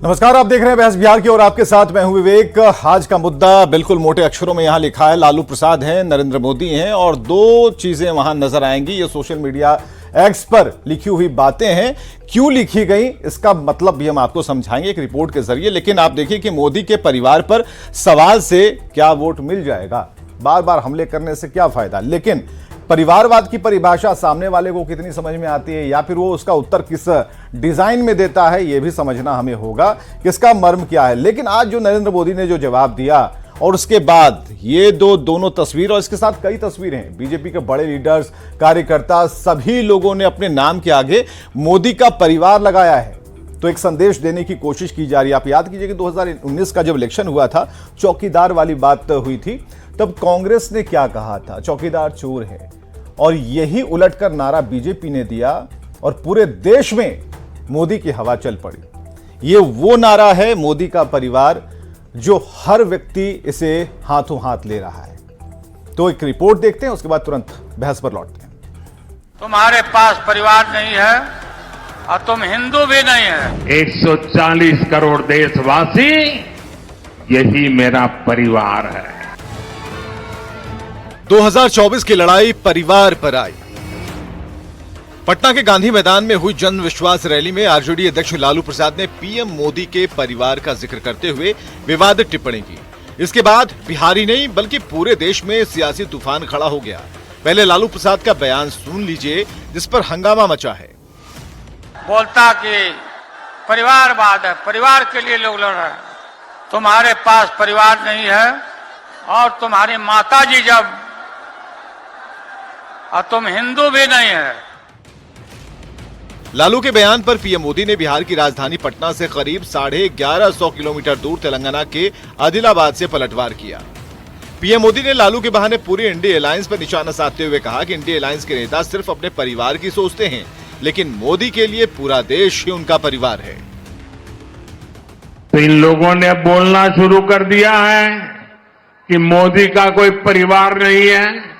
नमस्कार, आप देख रहे हैं बहस बिहार की और आपके साथ मैं हूं विवेक। आज का मुद्दा बिल्कुल मोटे अक्षरों में यहां लिखा है, लालू प्रसाद हैं, नरेंद्र मोदी हैं और दो चीजें वहां नजर आएंगी। ये सोशल मीडिया एक्स पर लिखी हुई बातें हैं। क्यों लिखी गई इसका मतलब भी हम आपको समझाएंगे एक रिपोर्ट के जरिए। लेकिन आप देखिए कि मोदी के परिवार पर सवाल से क्या वोट मिल जाएगा, बार बार हमले करने से क्या फायदा। लेकिन परिवारवाद की परिभाषा सामने वाले को कितनी समझ में आती है या फिर वो उसका उत्तर किस डिजाइन में देता है, यह भी समझना हमें होगा किसका मर्म क्या है। लेकिन आज जो नरेंद्र मोदी ने जो जवाब दिया और उसके बाद ये दोनों तस्वीर और इसके साथ कई तस्वीरें हैं, बीजेपी के बड़े लीडर्स, कार्यकर्ता, सभी लोगों ने अपने नाम के आगे मोदी का परिवार लगाया है। तो एक संदेश देने की कोशिश की जा रही है। आप याद कीजिए कि 2019 का जब इलेक्शन हुआ था, चौकीदार वाली बात हुई थी, तब कांग्रेस ने क्या कहा था, चौकीदार चोर है। और यही उलटकर नारा बीजेपी ने दिया और पूरे देश में मोदी की हवा चल पड़ी। ये वो नारा है मोदी का परिवार जो हर व्यक्ति इसे हाथों हाथ ले रहा है। तो एक रिपोर्ट देखते हैं, उसके बाद तुरंत बहस पर लौटते हैं। तुम्हारे पास परिवार नहीं है और तुम हिंदू भी नहीं है। 140 करोड़ देशवासी, यही मेरा परिवार है। 2024 की लड़ाई परिवार पर आई। पटना के गांधी मैदान में हुई जन विश्वास रैली में आरजेडी अध्यक्ष लालू प्रसाद ने पीएम मोदी के परिवार का जिक्र करते हुए विवादित टिप्पणी की। इसके बाद बिहार ही नहीं बल्कि पूरे देश में सियासी तूफान खड़ा हो गया। पहले लालू प्रसाद का बयान सुन लीजिए जिस पर हंगामा मचा है। बोलता कि परिवारवाद है, परिवार के लिए लोग लड़ रहे हैं। तुम्हारे पास परिवार नहीं है और तुम्हारी माता जी जब, और तुम हिंदू भी नहीं है। लालू के बयान पर पीएम मोदी ने बिहार की राजधानी पटना से करीब 1150 किलोमीटर दूर तेलंगाना के आदिलाबाद से पलटवार किया। पीएम मोदी ने लालू के बहाने पूरी इंडिया अलायंस पर निशाना साधते हुए कहा कि इंडिया अलायंस के नेता सिर्फ अपने परिवार की सोचते हैं, लेकिन मोदी के लिए पूरा देश ही उनका परिवार है। तो इन लोगों ने बोलना शुरू कर दिया है कि मोदी का कोई परिवार नहीं है।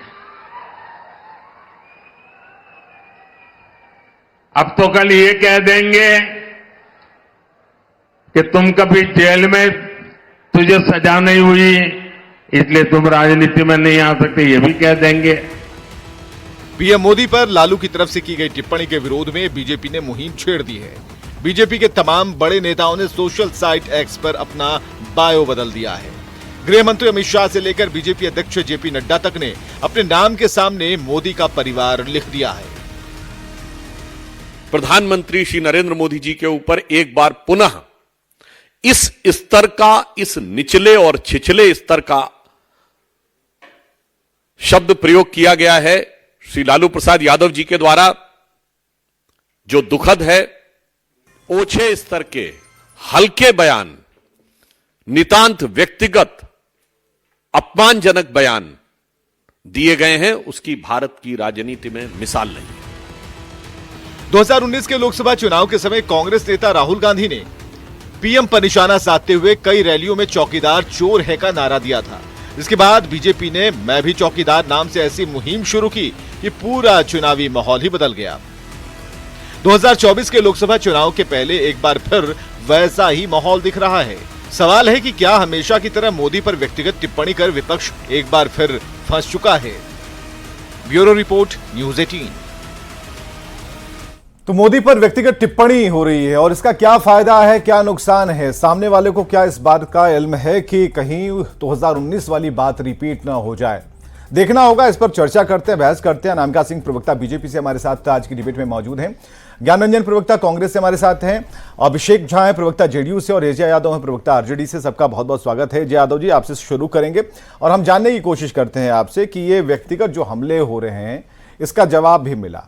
अब तो कल ये कह देंगे कि तुम कभी जेल में, तुझे सजा नहीं हुई इसलिए तुम राजनीति में नहीं आ सकते, ये भी कह देंगे। पीएम मोदी पर लालू की तरफ से की गई टिप्पणी के विरोध में बीजेपी ने मुहिम छेड़ दी है। बीजेपी के तमाम बड़े नेताओं ने सोशल साइट एक्स पर अपना बायो बदल दिया है। गृह मंत्री अमित शाह से लेकर बीजेपी अध्यक्ष जेपी नड्डा तक ने अपने नाम के सामने मोदी का परिवार लिख दिया है। प्रधानमंत्री श्री नरेंद्र मोदी जी के ऊपर एक बार पुनः इस स्तर का, इस निचले और छिछले स्तर का शब्द प्रयोग किया गया है श्री लालू प्रसाद यादव जी के द्वारा, जो दुखद है। ओछे स्तर के हल्के बयान, नितांत व्यक्तिगत अपमानजनक बयान दिए गए हैं, उसकी भारत की राजनीति में मिसाल नहीं। 2019 के लोकसभा चुनाव के समय कांग्रेस नेता राहुल गांधी ने पीएम पर निशाना साधते हुए कई रैलियों में चौकीदार चोर है का नारा दिया था। इसके बाद बीजेपी ने मैं भी चौकीदार नाम से ऐसी मुहिम शुरू की कि पूरा चुनावी माहौल ही बदल गया। 2024 के लोकसभा चुनाव के पहले एक बार फिर वैसा ही माहौल दिख रहा है। सवाल है कि क्या हमेशा की तरह मोदी पर व्यक्तिगत टिप्पणी कर विपक्ष एक बार फिर फंस चुका है। Bureau report, news 18। तो मोदी पर व्यक्तिगत टिप्पणी हो रही है और इसका क्या फायदा है, क्या नुकसान है, सामने वाले को क्या इस बात का इल्म है कि कहीं 2019 वाली बात रिपीट ना हो जाए। देखना होगा, इस पर चर्चा करते हैं, बहस करते हैं। अनामिका सिंह प्रवक्ता बीजेपी से हमारे साथ आज की डिबेट में मौजूद हैं, ज्ञान रंजन प्रवक्ता कांग्रेस से हमारे साथ हैं, अभिषेक झा है प्रवक्ता जेडीयू से और अजय यादव है प्रवक्ता आरजेडी से। सबका बहुत बहुत स्वागत है। अजय यादव जी, आपसे शुरू करेंगे और हम जानने की कोशिश करते हैं आपसे कि ये व्यक्तिगत जो हमले हो रहे हैं इसका जवाब भी मिला,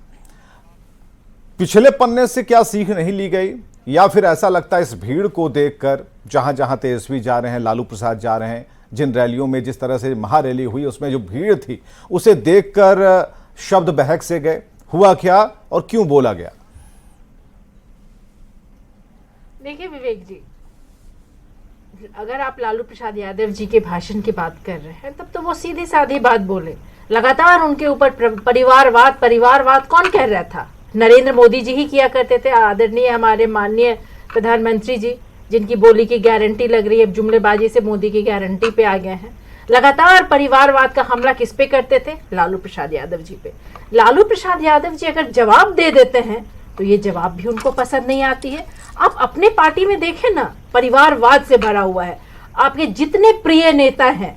पिछले पन्ने से क्या सीख नहीं ली गई, या फिर ऐसा लगता है इस भीड़ को देखकर, जहां जहां तेजस्वी जा रहे हैं, लालू प्रसाद जा रहे हैं, जिन रैलियों में जिस तरह से महारैली हुई उसमें जो भीड़ थी उसे देखकर शब्द बहक से गए, हुआ क्या और क्यों बोला गया? देखिए विवेक जी, अगर आप लालू प्रसाद यादव जी के भाषण की बात कर रहे हैं तब तो वो सीधी साधी बात बोले। लगातार उनके ऊपर परिवारवाद कौन कह रहा था? नरेंद्र मोदी जी ही किया करते थे, आदरणीय हमारे माननीय प्रधानमंत्री जी। जिनकी बोली की गारंटी लग रही है, जुमलेबाजी से मोदी की गारंटी पे आ गए हैं। लगातार परिवारवाद का हमला किस पे करते थे? लालू प्रसाद यादव जी पे। लालू प्रसाद यादव जी अगर जवाब दे देते हैं तो ये जवाब भी उनको पसंद नहीं आती है। आप अपने पार्टी में देखें ना, परिवारवाद से भरा हुआ है। आपके जितने प्रिय नेता हैं,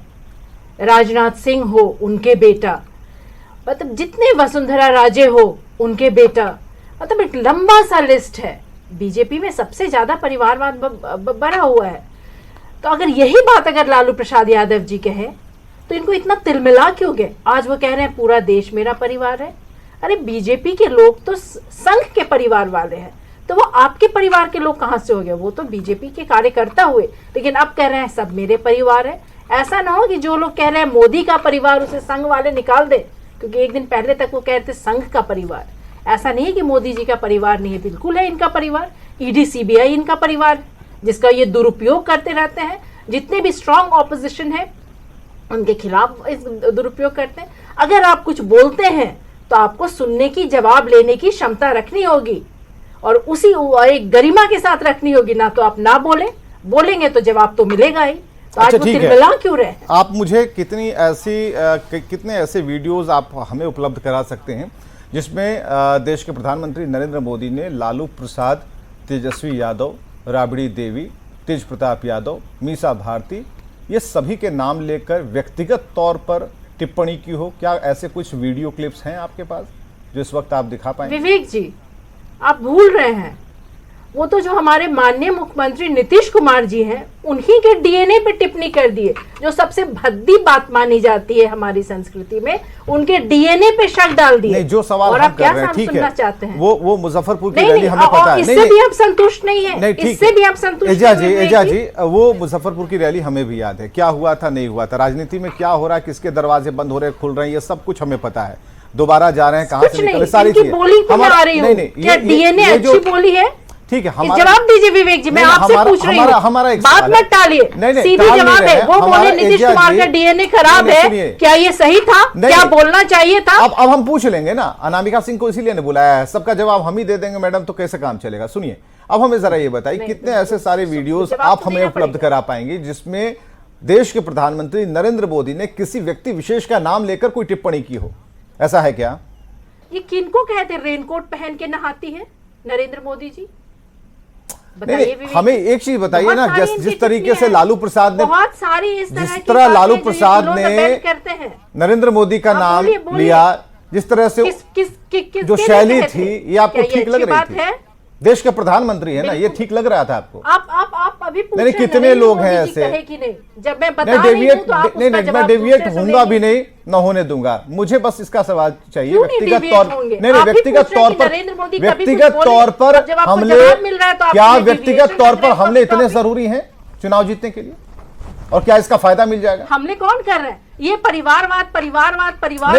राजनाथ सिंह हो उनके बेटा, मतलब जितने वसुंधरा राजे हो उनके बेटा, मतलब एक लंबा सा लिस्ट है। बीजेपी में सबसे ज्यादा परिवारवाद भरा हुआ है। तो अगर यही बात अगर लालू प्रसाद यादव जी कहे तो इनको इतना तिलमिला क्यों गए? आज वो कह रहे हैं पूरा देश मेरा परिवार है। अरे बीजेपी के लोग तो संघ के परिवार वाले हैं, तो वो आपके परिवार के लोग कहां से हो गए? वो तो बीजेपी के कार्यकर्ता हुए, लेकिन अब कह रहे हैं सब मेरे परिवार है। ऐसा ना हो कि जो लोग कह रहे हैं मोदी का परिवार उसे संघ वाले निकाल दे, क्योंकि एक दिन पहले तक वो कहते संघ का परिवार। ऐसा नहीं है कि मोदी जी का परिवार नहीं है, बिल्कुल है इनका परिवार। ईडी सीबीआई इनका परिवार, जिसका ये दुरुपयोग करते रहते हैं। जितने भी स्ट्रांग ऑपोजिशन है उनके खिलाफ इस दुरुपयोग करते हैं। अगर आप कुछ बोलते हैं तो आपको सुनने की, जवाब लेने की क्षमता रखनी होगी, और उसी एक गरिमा के साथ रखनी होगी। ना तो आप ना बोलेंगे तो जवाब तो मिलेगा ही। तो आज वो तिलमिला क्यों रहे? आप मुझे कितने ऐसे वीडियोस आप हमें उपलब्ध करा सकते हैं जिसमें देश के प्रधानमंत्री नरेंद्र मोदी ने लालू प्रसाद, तेजस्वी यादव, राबड़ी देवी, तेज प्रताप यादव, मीसा भारती, ये सभी के नाम लेकर व्यक्तिगत तौर पर टिप्पणी की हो? क्या ऐसे कुछ वीडियो क्लिप्स हैं आपके पास जो इस वक्त आप दिखा पाएंगे? विवेक जी, आप भूल रहे हैं, वो तो जो हमारे माननीय मुख्यमंत्री नीतीश कुमार जी हैं, उन्हीं के डीएनए पे टिप्पणी कर दिए, जो सबसे भद्दी बात मानी जाती है हमारी संस्कृति में। उनके डीएनए पे शक डाल दिए। नहीं, जो सवाल और हम आप क्या कर रहे हैं, ठीक सुनना है, चाहते हैं? वो मुजफ्फरपुर की रैली हमें पता है। इससे भी आप संतुष्ट नहीं है? इससे भी आप संतुष्ट? एजा जी, वो मुजफ्फरपुर की रैली हमें भी याद है। क्या हुआ था, नहीं हुआ था, राजनीति में क्या हो रहा है, किसके दरवाजे बंद हो रहे खुल रहे हैं, ये सब कुछ हमें पता है। दोबारा जा रहे हैं, कहां से निकले, सारी चीजें। डीएनए अच्छी बोली है, ठीक है। जवाब दीजिए विवेक जी, मैं आपसे पूछ रही हूँ, हमारा एक बात मत टालिए, सीधी जवाब है। वो बोले नीतीश कुमार का डीएनए खराब है, क्या ये सही था? क्या बोलना चाहिए था? अब हम पूछ लेंगे ना, अनामिका सिंह को इसीलिए ने बुलाया है। सबका जवाब हम ही दे देंगे मैडम, तो कैसे काम चलेगा? सुनिए, अब हमें जरा ये बताइए, कितने ऐसे सारे वीडियोस आप हमें उपलब्ध करा पाएंगे जिसमें देश के प्रधानमंत्री नरेंद्र मोदी ने किसी व्यक्ति विशेष का नाम लेकर कोई टिप्पणी की हो? ऐसा है क्या? ये किनको कहते रेनकोट पहन के नहाती है नरेंद्र मोदी जी? नहीं, हमें एक चीज बताइए ना, जिस तरीके से लालू प्रसाद ने, बहुत सारी इस तरह लालू प्रसाद ने करते हैं, नरेंद्र मोदी का नाम लिया, जिस तरह से जो शैली थी, ये आपको ठीक लग रही थी? देश के प्रधानमंत्री है ना, ये ठीक लग रहा था आपको? आप अभी पूछ नहीं, कितने लोग हैं ऐसे? जब मैं बता रही हूं तो आप उसका जवाब मैं डेविएट होऊंगा भी नहीं, न होने दूंगा। मुझे बस इसका सवाल चाहिए व्यक्तिगत तौर पर। नहीं, व्यक्तिगत तौर पर, व्यक्तिगत तौर पर हमले, क्या व्यक्तिगत तौर पर हमले इतने जरूरी हैं चुनाव जीतने के लिए? और क्या इसका फायदा मिल जाएगा? हमले कौन कर रहे हैं? ये परिवारवाद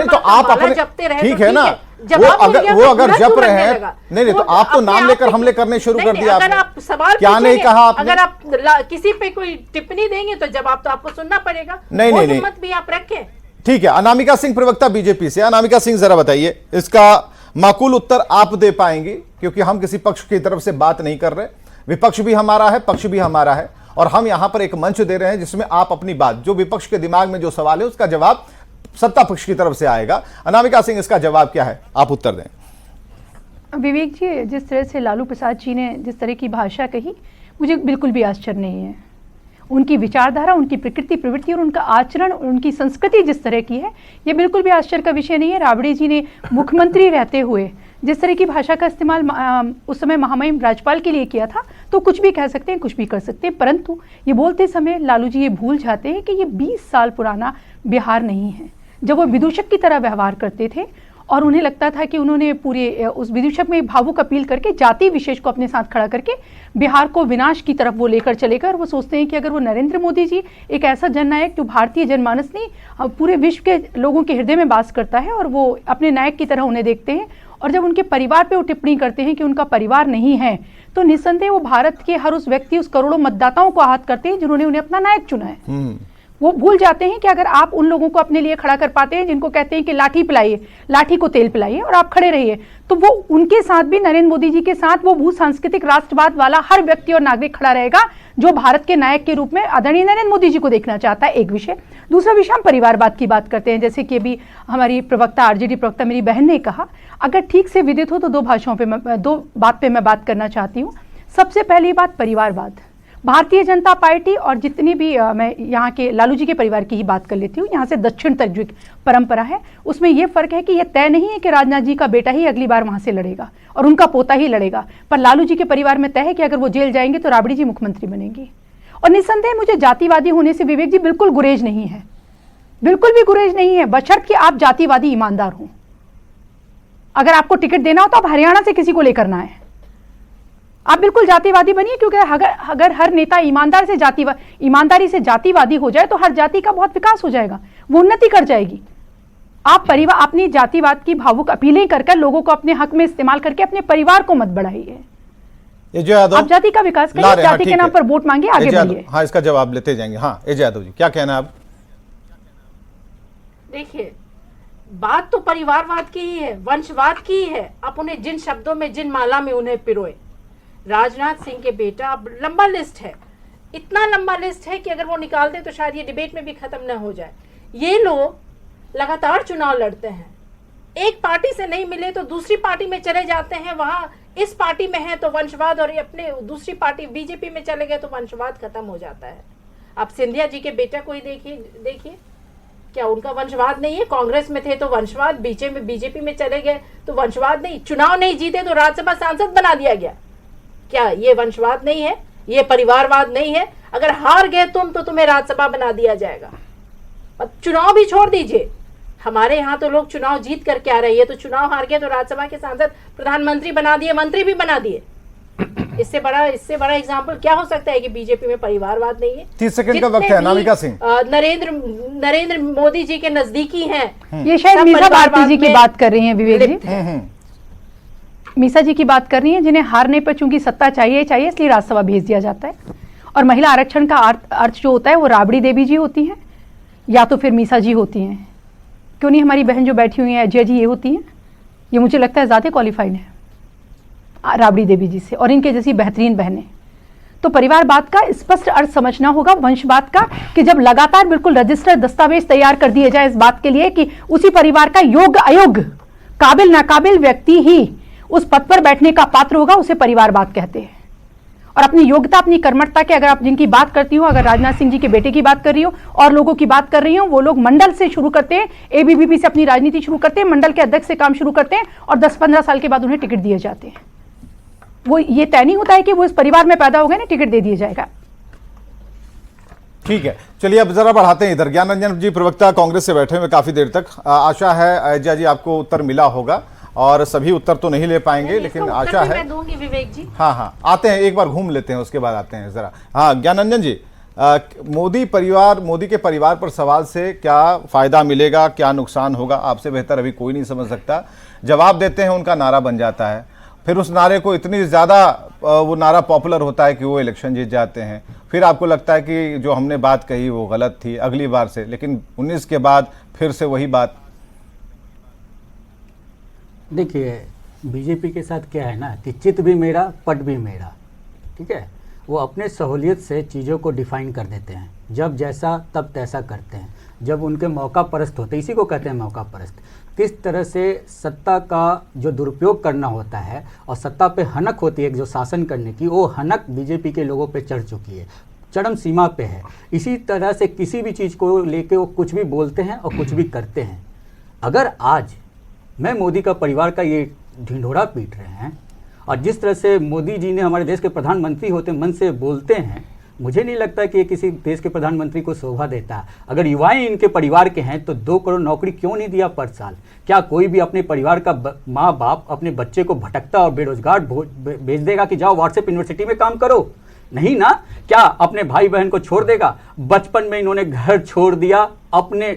तो आप अपने, ठीक है ना, वो अगर जप रहे हैं, नहीं तो आप तो नाम लेकर हमले करने शुरू कर दिया। अगर आप सवाल क्या नहीं कहा आपने? अगर आप किसी पे कोई टिप्पणी देंगे तो जवाब तो आपको सुनना पड़ेगा। नहीं, हिम्मत भी आप रखें। ठीक है, अनामिका सिंह, प्रवक्ता बीजेपी से। अनामिका सिंह, जरा बताइए, इसका माकूल उत्तर आप दे पाएंगे, क्योंकि हम किसी पक्ष की तरफ से बात नहीं कर रहे। विपक्ष भी हमारा है, पक्ष भी हमारा है, और हम यहां पर एक मंच दे रहे हैं जिसमें आप अपनी बात, जो विपक्ष के दिमाग में जो सवाल है उसका जवाब सत्ता पक्ष की तरफ से आएगा। अनामिका सिंह, इसका जवाब क्या है, आप उत्तर दें। विवेक जी, जिस तरह से लालू प्रसाद जी ने जिस तरह की भाषा कही, मुझे बिल्कुल भी आश्चर्य नहीं है। उनकी विचारधारा, उनकी प्रकृति प्रवृत्ति और उनका आचरण, उनकी संस्कृति जिस तरह की है, ये बिल्कुल भी आश्चर्य का विषय नहीं है। राबड़ी जी ने मुख्यमंत्री रहते हुए जिस तरह की भाषा का इस्तेमाल उस समय महामहिम राज्यपाल के लिए किया था, तो कुछ भी कह सकते हैं, कुछ भी कर सकते हैं, परंतु ये बोलते समय लालू जी ये भूल जाते हैं कि ये 20 साल पुराना बिहार नहीं है, जब वो विदूषक की तरह व्यवहार करते थे और उन्हें लगता था कि उन्होंने पूरे उस विदूषक में भावुक अपील करके जाति विशेष को अपने साथ खड़ा करके बिहार को विनाश की तरफ वो लेकर चलेगा। और वो सोचते हैं कि अगर वो नरेंद्र मोदी जी, एक ऐसा जननायक जो भारतीय जनमानस नहीं पूरे विश्व के लोगों के हृदय में वास करता है, और वो अपने नायक की तरह उन्हें देखते हैं, और जब उनके परिवार पे वो टिप्पणी करते हैं कि उनका परिवार नहीं है, तो निस्संदेह वो भारत के हर उस व्यक्ति, उस करोड़ों मतदाताओं को आहत करते हैं जिन्होंने उन्हें अपना नायक चुना है। वो भूल जाते हैं कि अगर आप उन लोगों को अपने लिए खड़ा कर पाते हैं जिनको कहते हैं कि लाठी पिलाइए, लाठी को तेल पिलाइए और आप खड़े रहिए, तो वो उनके साथ भी नरेंद्र मोदी जी के साथ वो भू सांस्कृतिक राष्ट्रवाद वाला हर व्यक्ति और नागरिक खड़ा रहेगा जो भारत के नायक के रूप में आदरणीय नरेंद्र मोदी जी को देखना चाहता है। एक विषय। दूसरा विषय, हम परिवारवाद की बात करते हैं, जैसे कि अभी हमारी प्रवक्ता आरजेडी प्रवक्ता मेरी बहन ने कहा, अगर ठीक से विदित हो तो दो बात पे मैं बात करना चाहती हूँ। सबसे पहली बात परिवारवाद। भारतीय जनता पार्टी और जितनी भी मैं यहाँ के लालू जी के परिवार की ही बात कर लेती हूँ, यहाँ से दक्षिण तक जो परंपरा है उसमें यह फर्क है कि यह तय नहीं है कि राजनाथ जी का बेटा ही अगली बार वहाँ से लड़ेगा और उनका पोता ही लड़ेगा, पर लालू जी के परिवार में तय है कि अगर वो जेल जाएंगे तो राबड़ी जी मुख्यमंत्री बनेंगी। और निस्संदेह मुझे जातिवादी होने से विवेक जी बिल्कुल गुरेज नहीं है, बिल्कुल भी गुरेज नहीं है, बशर्त कि आप जातिवादी ईमानदार हों। अगर आपको टिकट देना हो तो आप हरियाणा से किसी को लेकर ना आए, आप बिल्कुल जातिवादी बनिए, क्योंकि अगर हर नेता ईमानदारी से जातिवादी हो जाए तो हर जाति का बहुत विकास हो जाएगा, वो उन्नति कर जाएगी। आप परिवार अपनी जातिवाद की भावुक अपीलें कर लोगों को अपने हक में इस्तेमाल करके अपने परिवार को मत बढ़ाइए। आप जाति का विकास करिए, जाति के नाम पर वोट मांगिए, आगे बढ़िए। हाँ, इसका जवाब लेते जाएंगे। हाँ, एजे यादव जी क्या कहना है आप? देखिए, बात तो परिवारवाद की ही है, वंशवाद की ही है। आप उन्हें जिन शब्दों में, जिन माला में उन्हें पिरोए। राजनाथ सिंह के बेटा, अब लंबा लिस्ट है, इतना लंबा लिस्ट है कि अगर वो निकाल दे तो शायद ये डिबेट में भी खत्म न हो जाए। ये लोग लगातार चुनाव लड़ते हैं, एक पार्टी से नहीं मिले तो दूसरी पार्टी में चले जाते हैं, वहां इस पार्टी में है तो वंशवाद, और अपने दूसरी पार्टी बीजेपी में चले गए तो वंशवाद खत्म हो जाता है। आप सिंधिया जी के बेटा को ही देखिए, क्या उनका वंशवाद नहीं है? कांग्रेस में थे तो वंशवाद, बीजेपी में चले गए तो वंशवाद नहीं, चुनाव नहीं जीते तो राज्यसभा सांसद बना दिया गया। क्या ये वंशवाद नहीं है? ये परिवारवाद नहीं है? अगर हार गए तुम तो तुम्हें राज्यसभा बना दिया जाएगा। अब चुनाव भी छोड़ दीजिए, हमारे यहाँ तो लोग चुनाव जीत करके आ रहे हैं, तो चुनाव हार गए तो राज्यसभा के सांसद प्रधानमंत्री बना दिए, मंत्री भी बना दिए। इससे बड़ा एग्जाम्पल क्या हो सकता है कि बीजेपी में परिवारवाद नहीं है? 30 सेकंड का वक्त है। नामिका सिंह, नरेंद्र मोदी जी के नजदीकी हैं। ये शायद मीसा भारती जी की बात कर रही हैं विवेक जी, मीसा जी की बात कर रही हैं, जिन्हें हारने पर चूंकि सत्ता चाहिए इसलिए राज्यसभा भेज दिया जाता है। और महिला आरक्षण का अर्थ जो होता है वो राबड़ी देवी जी होती हैं या तो फिर मीसा जी होती हैं। क्यों नहीं हमारी बहन जो बैठी हुई है अजय जी, ये होती हैं? ये मुझे लगता है ज़्यादा क्वालिफाइड है राबड़ी देवी जी से, और इनके जैसी बेहतरीन बहनें। तो परिवारवाद का स्पष्ट अर्थ समझना होगा, वंशवाद का, कि जब लगातार बिल्कुल रजिस्टर दस्तावेज तैयार कर दिए जाए इस बात के लिए कि उसी परिवार का योग्य अयोग्य, काबिल नाकाबिल व्यक्ति ही उस पद पर बैठने का पात्र होगा, उसे परिवारवाद कहते हैं। और अपनी योग्यता, अपनी कर्मठता के, अगर आप जिनकी बात करती हो, अगर राजनाथ सिंह जी के बेटे की बात कर रही हो और लोगों की बात कर रही हो, वो लोग मंडल से शुरू करते हैं, एबीवीपी से अपनी राजनीति शुरू करते हैं, मंडल के अध्यक्ष से काम शुरू करते हैं और 10-15 साल के बाद उन्हें टिकट दिए जाते हैं। वो ये तय नहीं होता है कि वो इस परिवार में पैदा हो गए ना, टिकट दे दिया जाएगा। ठीक है, चलिए अब जरा बढ़ाते हैं इधर। ज्ञान रंजन जी प्रवक्ता कांग्रेस से बैठे हुए काफी देर तक, आशा है अजय जी आपको उत्तर मिला होगा, और सभी उत्तर तो नहीं ले पाएंगे लेकिन आशा है। मैं दूंगी विवेक जी। हाँ, आते हैं, एक बार घूम लेते हैं, उसके बाद आते हैं जरा। हाँ, ज्ञानरंजन जी, मोदी के परिवार पर सवाल से क्या फायदा मिलेगा, क्या नुकसान होगा, आपसे बेहतर अभी कोई नहीं समझ सकता। जवाब देते हैं, उनका नारा बन जाता है, फिर उस नारे को इतनी ज़्यादा वो नारा पॉपुलर होता है कि वो इलेक्शन जीत जाते हैं। फिर आपको लगता है कि जो हमने बात कही वो गलत थी अगली बार से, लेकिन 19 के बाद फिर से वही बात। देखिए, बीजेपी के साथ क्या है ना कि चित भी मेरा, पट भी मेरा, ठीक है। वो अपने सहूलियत से चीज़ों को डिफाइन कर देते हैं, जब जैसा तब तैसा करते हैं। जब उनके मौका परस्त होते हैं, इसी को कहते हैं मौका परस्त, किस तरह से सत्ता का जो दुरुपयोग करना होता है और सत्ता पे हनक होती है जो शासन करने की, वो हनक बीजेपी के लोगों पे चढ़ चुकी है, चरम सीमा पे है। इसी तरह से किसी भी चीज़ को लेके वो कुछ भी बोलते हैं और कुछ भी करते हैं। अगर आज मैं मोदी का परिवार का ये ढिंढोरा पीट रहे हैं और जिस तरह से मोदी जी ने हमारे देश के प्रधानमंत्री होते मन से बोलते हैं, मुझे नहीं लगता कि ये किसी देश के प्रधानमंत्री को शोभा देता है। अगर युवाएं इनके परिवार के हैं तो 2 करोड़ नौकरी क्यों नहीं दिया पर साल? क्या कोई भी अपने परिवार का माँ बाप अपने बच्चे को भटकता और बेरोजगार भेज देगा कि जाओ व्हाट्सएप यूनिवर्सिटी में काम करो? नहीं ना। क्या अपने भाई बहन को छोड़ देगा? बचपन में इन्होंने घर छोड़ दिया अपने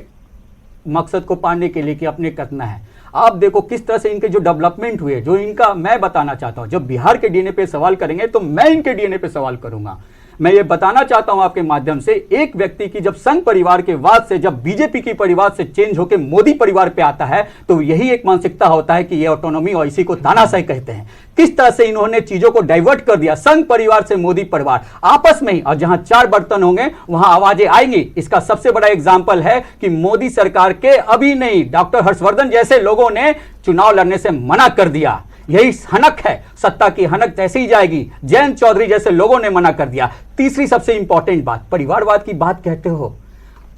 मकसद को पाने के लिए कि अपने करना है। आप देखो किस तरह से इनके जो डेवलपमेंट हुए, जो इनका मैं बताना चाहता हूँ। जब बिहार के डीएनए पे सवाल करेंगे तो मैं इनके डीएनए पे सवाल करूंगा। मैं ये बताना चाहता हूं आपके माध्यम से, एक व्यक्ति की जब संघ परिवार के बाद से जब बीजेपी की परिवार से चेंज होकर मोदी परिवार पे आता है तो यही एक मानसिकता होता है कि ये ऑटोनॉमी और इसी को तानाशाही कहते हैं। किस तरह से इन्होंने चीजों को डाइवर्ट कर दिया, संघ परिवार से मोदी परिवार आपस में ही, और जहां चार बर्तन होंगे वहां आवाजें आएंगी। इसका सबसे बड़ा एग्जाम्पल है कि मोदी सरकार के अभी नहीं, डॉक्टर हर्षवर्धन जैसे लोगों ने चुनाव लड़ने से मना कर दिया। यही हनक है, सत्ता की हनक जैसे ही जाएगी। जयंत चौधरी जैसे लोगों ने मना कर दिया। तीसरी सबसे इंपॉर्टेंट बात, परिवारवाद की बात कहते हो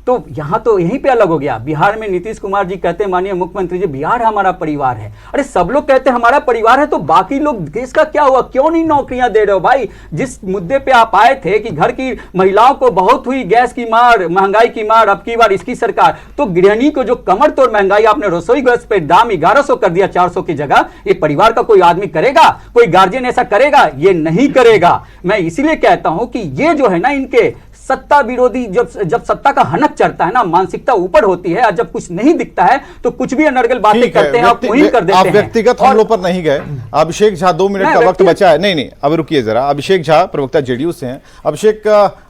तो यहां तो यहीं पे अलग हो गया। बिहार में नीतीश कुमार जी कहते हैं, माननीय मुख्यमंत्री जी, बिहार हमारा परिवार है। अरे सब लोग कहते हैं हमारा परिवार है, तो बाकी लोग देश का क्या हुआ? क्यों नहीं नौकरियां दे रहे हो भाई? जिस मुद्दे पे आप आए थे कि घर की महिलाओं को बहुत हुई गैस की मार, महंगाई की मार, अब की बार इसकी सरकार, तो गृहिणी को जो कमर तोड़ महंगाई, आपने रसोई गैस पे दाम 1100 कर दिया 400 की जगह। ये परिवार का कोई आदमी करेगा? कोई गार्जियन ऐसा करेगा? ये नहीं करेगा। मैं इसीलिए कहता हूं कि ये जो है ना, इनके सत्ता विरोधी, जब सत्ता का हनक चढ़ता है ना, मानसिकता ऊपर होती है, और जब कुछ नहीं दिखता है तो कुछ भी अनर्गल बातें करते हैं, आप मुहिम कर देते हैं। आप व्यक्तिगत हमलों पर नहीं गए। अभिषेक झा, 2 मिनट का वक्त बचा है। नहीं, अब रुकिए जरा। अभिषेक झा प्रवक्ता जेडीयू से हैं। अभिषेक,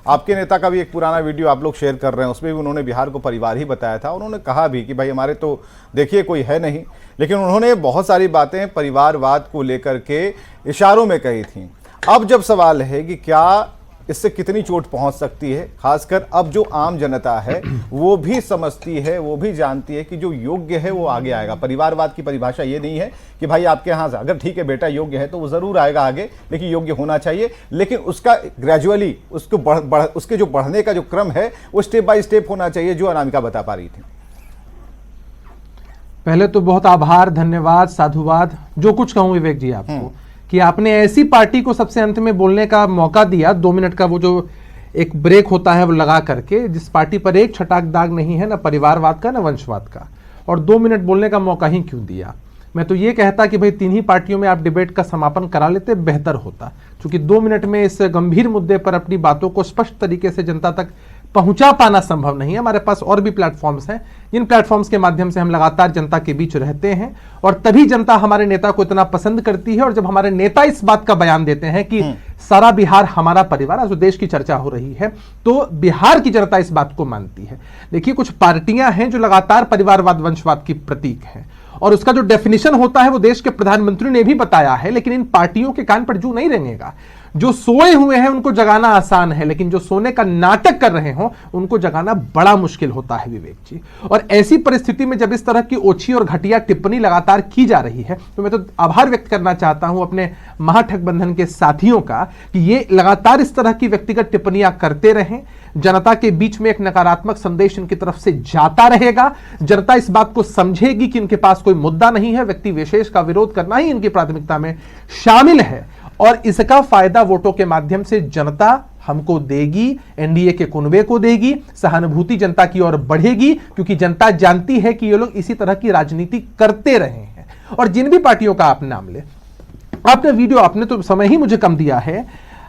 आपके नेता का भी एक पुराना वीडियो आप लोग शेयर कर रहे हैं, उसमें भी उन्होंने बिहार को परिवार ही बताया था। उन्होंने कहा भी कि भाई हमारे तो देखिए कोई है नहीं, लेकिन उन्होंने बहुत सारी बातें परिवारवाद को लेकर के इशारों में कही थी। अब जब सवाल है कि क्या इससे कितनी चोट पहुंच सकती है, खासकर अब जो आम जनता है वो भी समझती है, वो भी जानती है कि जो योग्य है वो आगे आएगा। परिवारवाद की परिभाषा ये नहीं है कि भाई आपके यहाँ से अगर ठीक है बेटा योग्य है तो वो जरूर आएगा आगे, लेकिन योग्य होना चाहिए, लेकिन उसका ग्रेजुअली उसको उसके जो बढ़ने का जो क्रम है वो स्टेप बाय स्टेप होना चाहिए, जो अनामिका बता पा रही थी। पहले तो बहुत आभार, धन्यवाद, साधुवाद, जो कुछ कहूं विवेक जी आपको, कि आपने ऐसी पार्टी को सबसे अंत में बोलने का मौका दिया। 2 मिनट का वो जो एक ब्रेक होता है वो लगा करके, जिस पार्टी पर एक छटाक दाग नहीं है, ना परिवारवाद का ना वंशवाद का, और 2 मिनट बोलने का मौका ही क्यों दिया? मैं तो ये कहता कि भाई 3 ही पार्टियों में आप डिबेट का समापन करा लेते, बेहतर होता, क्योंकि 2 मिनट में इस गंभीर मुद्दे पर अपनी बातों को स्पष्ट तरीके से जनता तक पहुंचा पाना संभव नहीं है। हमारे पास और भी प्लेटफॉर्म्स हैं, जिन प्लेटफॉर्म्स के माध्यम से हम लगातार जनता के बीच रहते हैं, और तभी जनता हमारे नेता को इतना पसंद करती है। और जब हमारे नेता इस बात का बयान देते हैं कि सारा बिहार हमारा परिवार, आज देश की चर्चा हो रही है, तो बिहार की जनता इस बात को मानती है। देखिए, कुछ पार्टियां हैं जो लगातार परिवारवाद वंशवाद की प्रतीक है, और उसका जो डेफिनेशन होता है वो देश के प्रधानमंत्री ने भी बताया है, लेकिन इन पार्टियों के कान पर जू नहीं रेंगेगा। जो सोए हुए हैं उनको जगाना आसान है, लेकिन जो सोने का नाटक कर रहे हो उनको जगाना बड़ा मुश्किल होता है विवेक जी। और ऐसी परिस्थिति में जब इस तरह की ओछी और घटिया टिप्पणी लगातार की जा रही है, तो मैं तो आभार व्यक्त करना चाहता हूं अपने महाठगबंधन के साथियों का कि ये लगातार इस तरह की व्यक्तिगत टिप्पणियां करते रहें। जनता के बीच में एक नकारात्मक संदेश इनकी तरफ से जाता रहेगा। जनता इस बात को समझेगी कि इनके पास कोई मुद्दा नहीं है, व्यक्ति विशेष का विरोध करना ही इनकी प्राथमिकता में शामिल है, और इसका फायदा वोटों के माध्यम से जनता हमको देगी, एनडीए के कुनबे को देगी। सहानुभूति जनता की ओर बढ़ेगी, क्योंकि जनता जानती है कि ये लोग इसी तरह की राजनीति करते रहे हैं। और जिन भी पार्टियों का आप नाम ले, आपने वीडियो, आपने तो समय ही मुझे कम दिया है,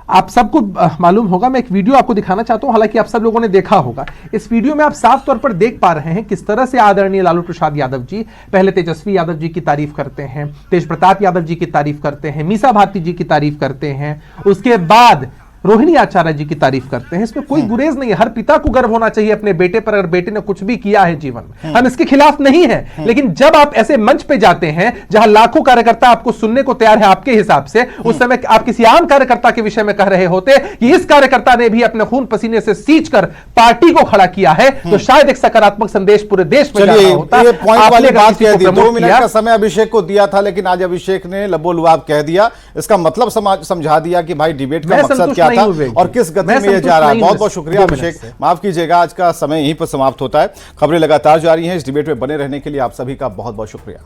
आप सबको मालूम होगा, मैं एक वीडियो आपको दिखाना चाहता हूं, हालांकि आप सब लोगों ने देखा होगा। इस वीडियो में आप साफ तौर पर देख पा रहे हैं किस तरह से आदरणीय लालू प्रसाद यादव जी पहले तेजस्वी यादव जी की तारीफ करते हैं, तेज प्रताप यादव जी की तारीफ करते हैं, मीसा भारती जी की तारीफ करते हैं, उसके बाद रोहिणी आचार्य जी की तारीफ करते हैं। इसमें कोई गुरेज नहीं है। हर पिता को गर्व होना चाहिए अपने बेटे पर, अगर बेटे ने कुछ भी किया है जीवन में, हम इसके खिलाफ नहीं है। लेकिन जब आप ऐसे मंच पे जाते हैं जहां लाखों कार्यकर्ता आपको सुनने को तैयार है आपके हिसाब से, उस समय आप किसी आम कार्यकर्ता के विषय में कह रहे होते कि इस कार्यकर्ता ने भी अपने खून पसीने से सींच कर पार्टी को खड़ा किया है, तो शायद एक सकारात्मक संदेश पूरे देश में जाना होता। ये पॉइंट वाली बात कह दी, 2 मिनट का समय अभिषेक को दिया था, लेकिन आज अभिषेक ने लबोलुआब कह दिया। इसका मतलब समझा दिया कि भाई डिबेट का मकसद क्या था और किस गति में ये जा रहा है। बहुत बहुत शुक्रिया अभिषेक, माफ कीजिएगा, आज का समय यहीं पर समाप्त होता है। खबरें लगातार जारी हैं, इस डिबेट में बने रहने के लिए आप सभी का बहुत बहुत शुक्रिया।